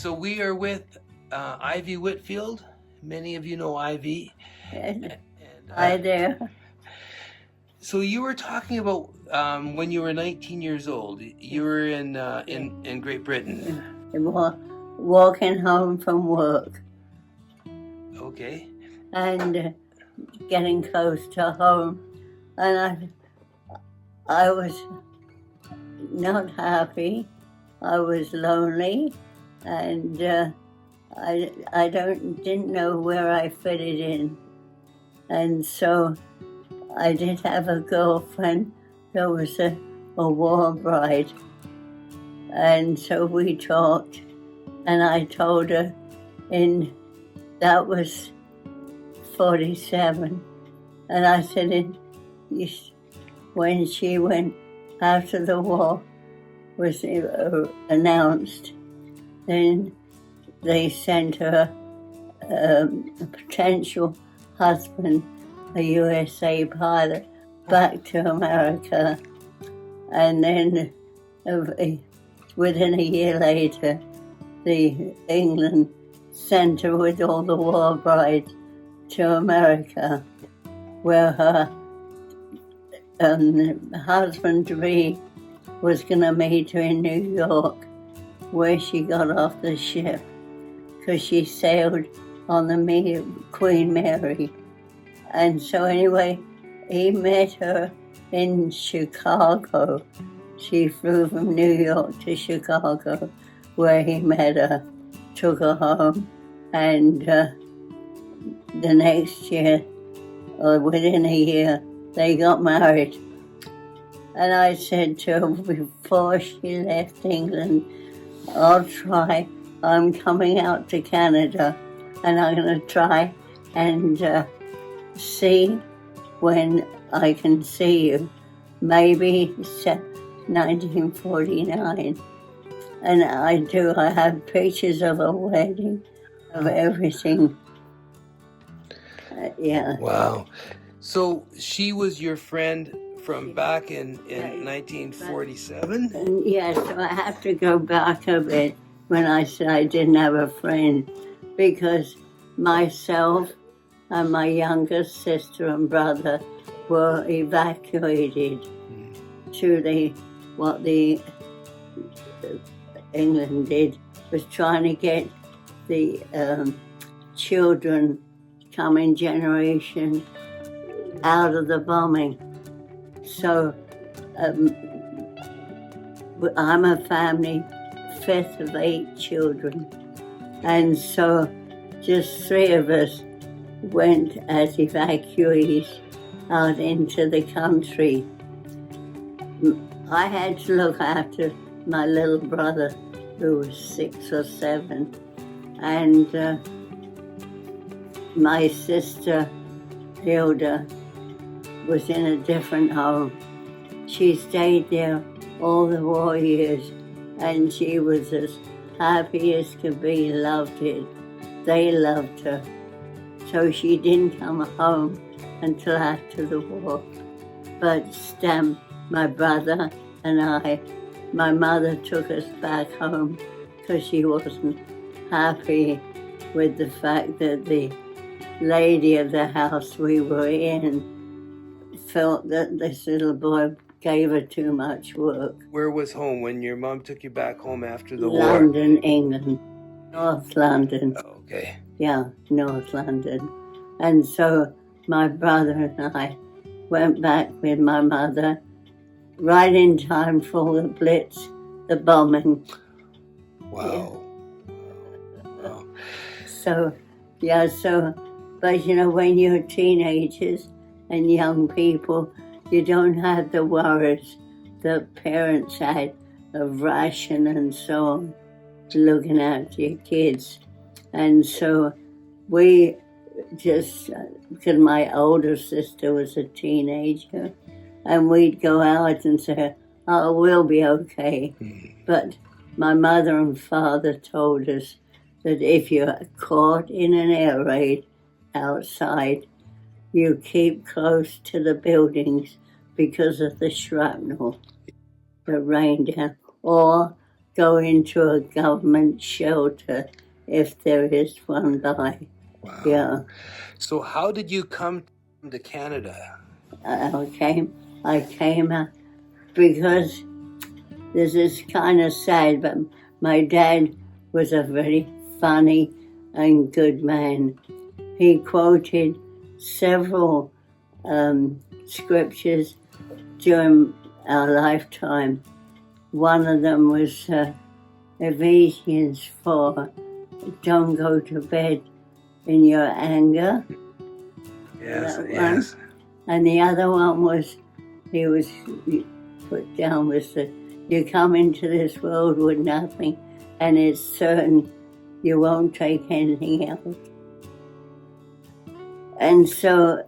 So we are with Ivy Whitfield. Many of you know Ivy. And, Hi there. So you were talking about when you were 19 years old. You were in Great Britain. Walking home from work. Okay. And getting close to home, and I was not happy. I was lonely, and I didn't know where I fitted in, and so I did have a girlfriend that was a war bride, and so we talked, and I told her that was 47, and I said when she went after the war was announced, then they sent her a potential husband, a USA pilot, back to America, and then within a year later, England sent her with all the war brides to America, where her husband-to-be was going to meet her in New York, where she got off the ship, because she sailed on the Queen Mary. And so anyway, he met her in Chicago. She flew from New York to Chicago, where he met her, took her home, and the next year, or within a year, they got married. And I said to her before she left England, I'll try. I'm coming out to Canada, and I'm going to try and see when I can see you. Maybe 1949. And I have pictures of a wedding, of everything. Yeah. Wow. So she was your friend from back in 1947? Yes, so I have to go back a bit when I said I didn't have a friend, because myself and my younger sister and brother were evacuated to what England did was trying to get the children coming generation out of the bombing. So I'm a family, 5th of 8 children, and so just 3 of us went as evacuees out into the country. I had to look after my little brother, who was 6 or 7, and my sister Hilda was in a different home. She stayed there all the war years, and she was as happy as could be, loved it. They loved her. So she didn't come home until after the war. But my brother and my mother took us back home because she wasn't happy with the fact that the lady of the house we were in felt that this little boy gave her too much work. Where was home when your mom took you back home after the war? London, England. North London. Oh, okay. Yeah, North London. And so my brother and I went back with my mother right in time for the Blitz, the bombing. Wow. Yeah. So, but when you're teenagers and young people, you don't have the worries that parents had of ration and so on, looking after your kids. And so we just, because my older sister was a teenager, and we'd go out and say, oh, we'll be okay. But my mother and father told us that if you're caught in an air raid outside, you keep close to the buildings because of the shrapnel that rained down. Or go into a government shelter if there is one by. Wow. Yeah. So how did you come to Canada? I came because this is kind of sad, but my dad was a very funny and good man. He quoted several scriptures during our lifetime. One of them was Ephesians 4, don't go to bed in your anger. Yes, That yes. one. And the other one was, he was put down was that you come into this world with nothing, and it's certain you won't take anything else. And so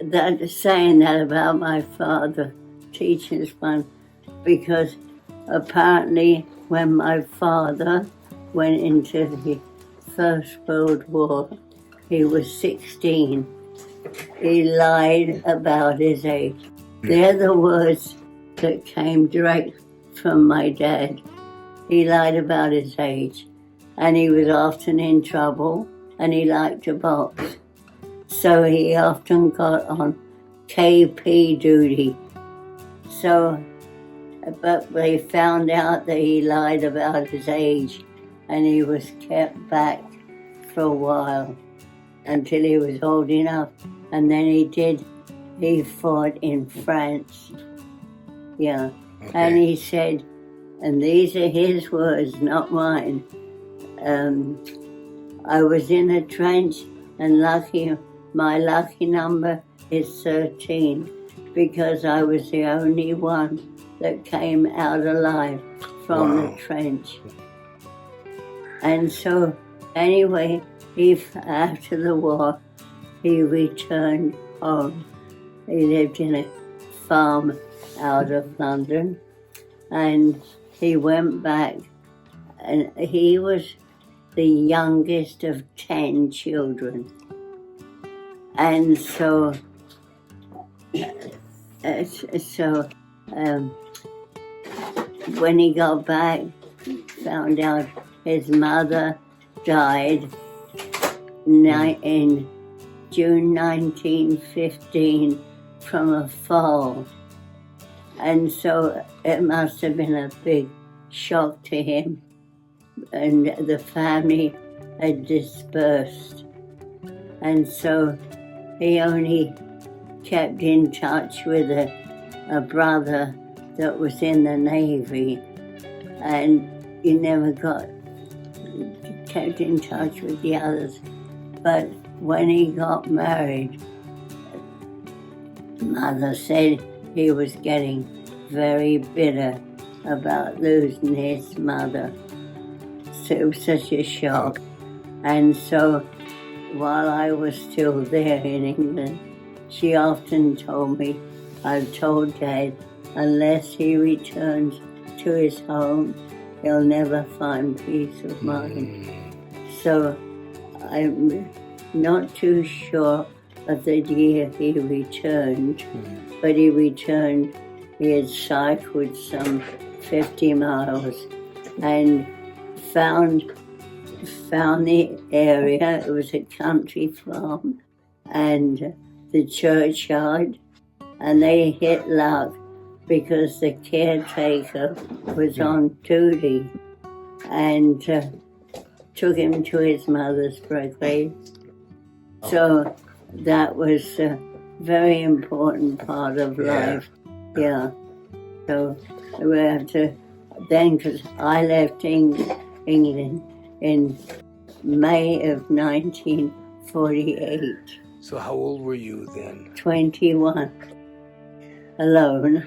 that saying that about my father teaches one, because apparently when my father went into the First World War, he was 16. He lied about his age. They're the words that came direct from my dad. He lied about his age, and he was often in trouble, and he liked to box. So he often got on KP duty. But they found out that he lied about his age, and he was kept back for a while until he was old enough. And then he fought in France. Yeah. Okay. And he said, and these are his words, not mine, I was in a trench, and my lucky number is 13, because I was the only one that came out alive from the trench. And so, anyway, after the war, he returned home. He lived in a farm out of London, and he went back, and he was the youngest of 10 children. And so when he got back, found out his mother died in June 1915 from a fall. And so it must have been a big shock to him. And the family had dispersed. And so he only kept in touch with a brother that was in the Navy, and he never kept in touch with the others. But when he got married, Mother said he was getting very bitter about losing his mother. So it was such a shock. And so while I was still there in England, she often told me, I've told Dad, unless he returns to his home, he'll never find peace of mind. So I'm not too sure of the year he returned, but he returned. He had cycled some 50 miles and found the area. It was a country farm and the churchyard, and they hit luck because the caretaker was on duty and took him to his mother's grave. So that was a very important part of life. Yeah. So we have to then, because I left England in May of 1948. So how old were you then? 21, alone.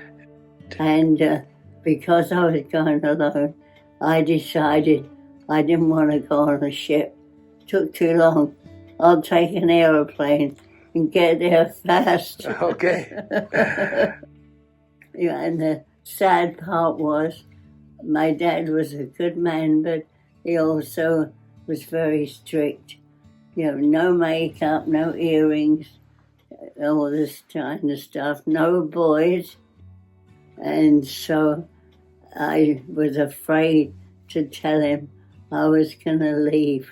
And because I was going alone, I decided I didn't want to go on a ship. It took too long. I'll take an aeroplane and get there fast. Okay. Yeah, and the sad part was my dad was a good man, but he also was very strict. You know, no makeup, no earrings, all this kind of stuff, no boys. And so I was afraid to tell him I was going to leave.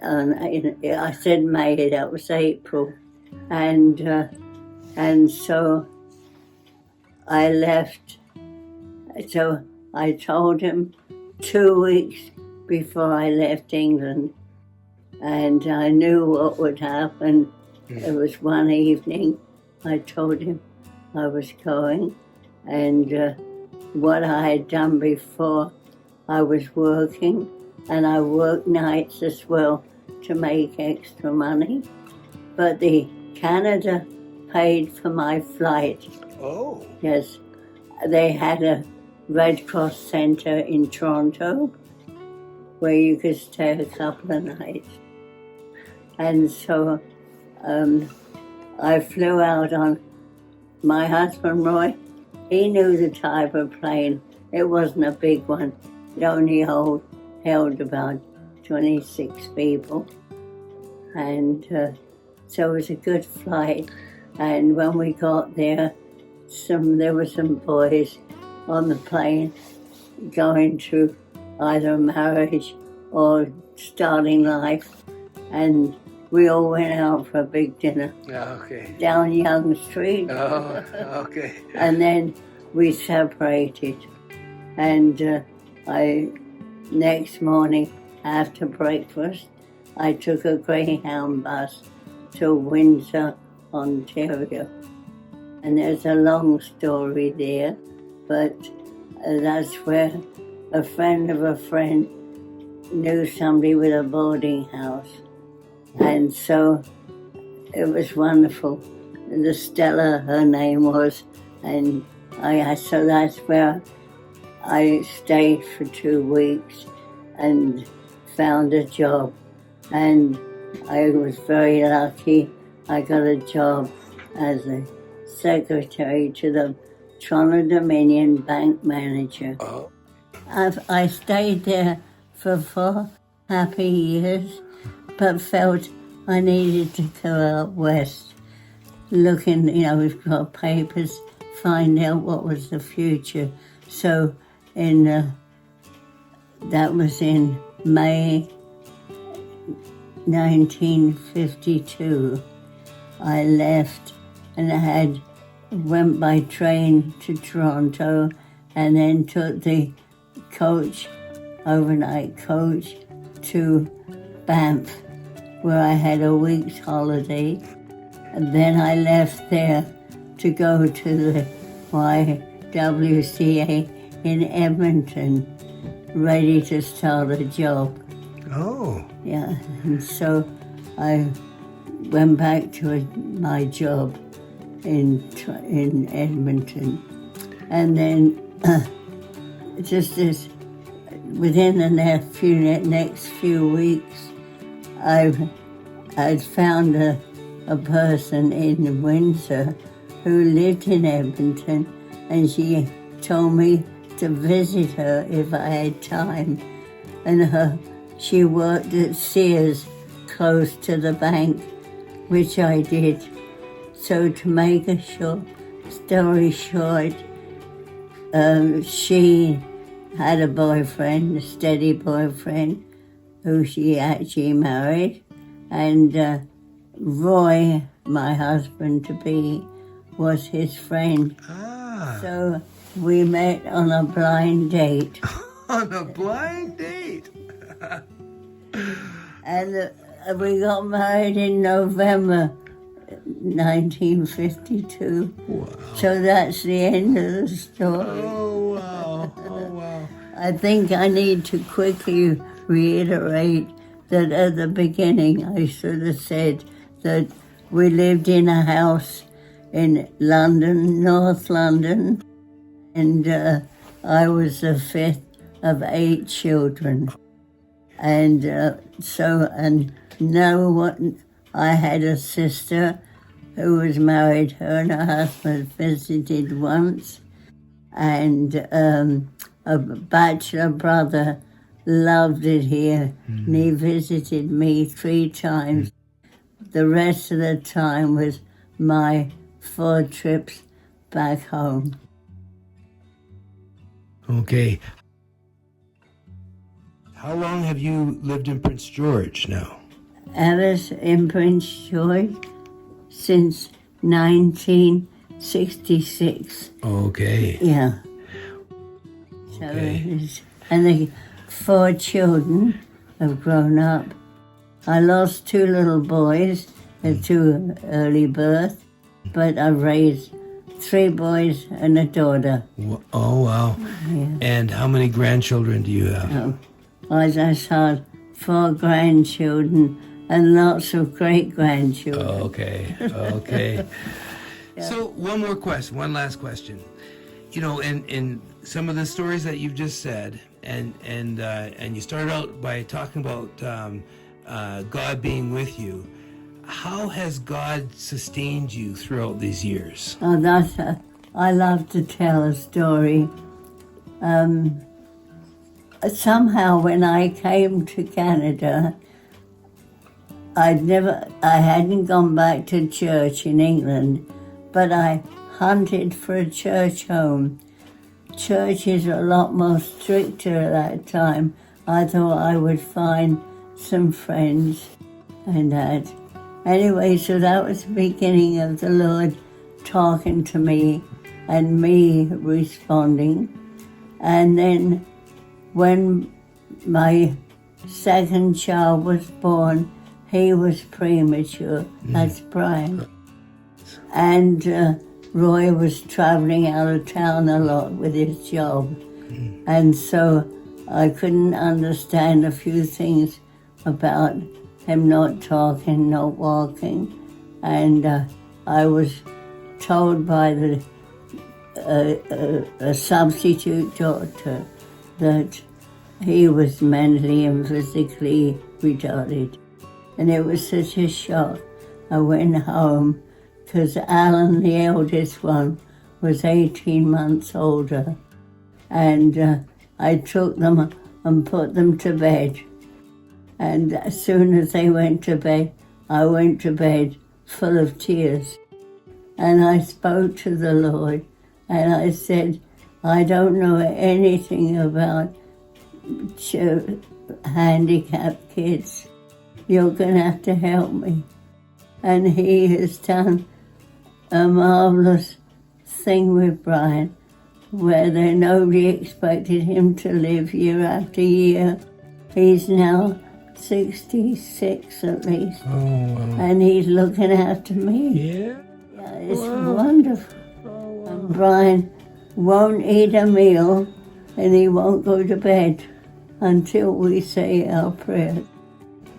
I said May, that was April. And so I left. So I told him 2 weeks before I left England, and I knew what would happen. It was one evening I told him I was going, and what I had done before, I was working, and I worked nights as well to make extra money. But the Canada paid for my flight. Oh. Yes, they had a Red Cross Centre in Toronto where you could stay a couple of nights. And so I flew out on my husband, Roy. He knew the type of plane. It wasn't a big one. It only held about 26 people. And so it was a good flight. And when we got there, there were some boys on the plane going to either marriage or starting life. And we all went out for a big dinner. Okay. Down Young Street. Oh, okay. And then we separated. And next morning after breakfast, I took a Greyhound bus to Windsor, Ontario. And there's a long story there, but that's where a friend of a friend knew somebody with a boarding house. And so it was wonderful. The Stella, her name was, and so that's where I stayed for 2 weeks and found a job. And I was very lucky. I got a job as a secretary to the Toronto Dominion bank manager. Oh. I stayed there for 4 happy years, but felt I needed to go out west, looking, we've got papers, find out what was the future. So that was in May 1952. I left and went by train to Toronto and then took the overnight coach to Banff, where I had a week's holiday. And then I left there to go to the YWCA in Edmonton, ready to start a job. Oh. Yeah, and so I went back to my job in Edmonton. And then just as within the next few weeks, I'd found a person in Windsor who lived in Edmonton, and she told me to visit her if I had time. And she worked at Sears, close to the bank, which I did. So to make a story short, she had a boyfriend, a steady boyfriend, who she actually married, and Roy, my husband-to-be, was his friend. Ah. So we met on a blind date. On a blind date? And we got married in November 1952. Wow. So that's the end of the story. Oh, wow. Oh, wow. I think I need to quickly reiterate that at the beginning I should have said that we lived in a house in London, North London, and I was the 5th of 8 children. And I had a sister who was married. Her and her husband visited once, and a bachelor brother loved it here, and he visited me 3 times. The rest of the time was my 4 trips back home. Okay. How long have you lived in Prince George now? I was in Prince George since 1966. Okay. Yeah. So Okay. and the 4 children have grown up. I lost 2 little boys to early birth, but I raised 3 boys and a daughter. Oh, wow. Yeah. And how many grandchildren do you have? Oh, I just had 4 grandchildren and lots of great-grandchildren. Okay. Okay. So one last question. You know, in some of the stories that you've just said, and you started out by talking about God being with you. How has God sustained you throughout these years? Oh, I love to tell a story. Somehow when I came to Canada, I hadn't gone back to church in England, but I hunted for a church home. Church is a lot more stricter at that time. I thought I would find some friends and that. Anyway, so that was the beginning of the Lord talking to me and me responding. And then when my second child was born, he was premature. That's Brian. And Roy was traveling out of town a lot with his job. And so I couldn't understand a few things about him not talking, not walking. And I was told by a substitute doctor that he was mentally and physically retarded. And it was such a shock. I went home because Alan, the eldest one, was 18 months older. And I took them and put them to bed. And as soon as they went to bed, I went to bed full of tears. And I spoke to the Lord and I said, I don't know anything about handicapped kids. You're going to have to help me. And he has done a marvelous thing with Brian, where nobody expected him to live year after year. He's now 66 at least. Oh, wow. And he's looking after me. Yeah? It's wonderful. And Brian won't eat a meal and he won't go to bed until we say our prayers.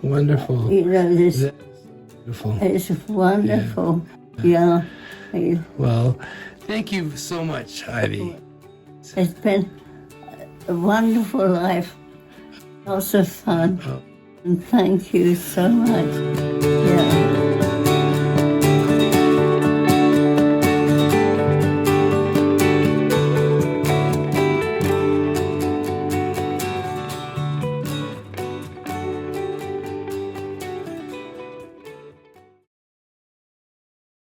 Wonderful. You know, That's beautiful. it's wonderful. Yeah. Well, thank you so much, Ivy. It's been a wonderful life. Lots of fun. Oh. And thank you so much. Yeah.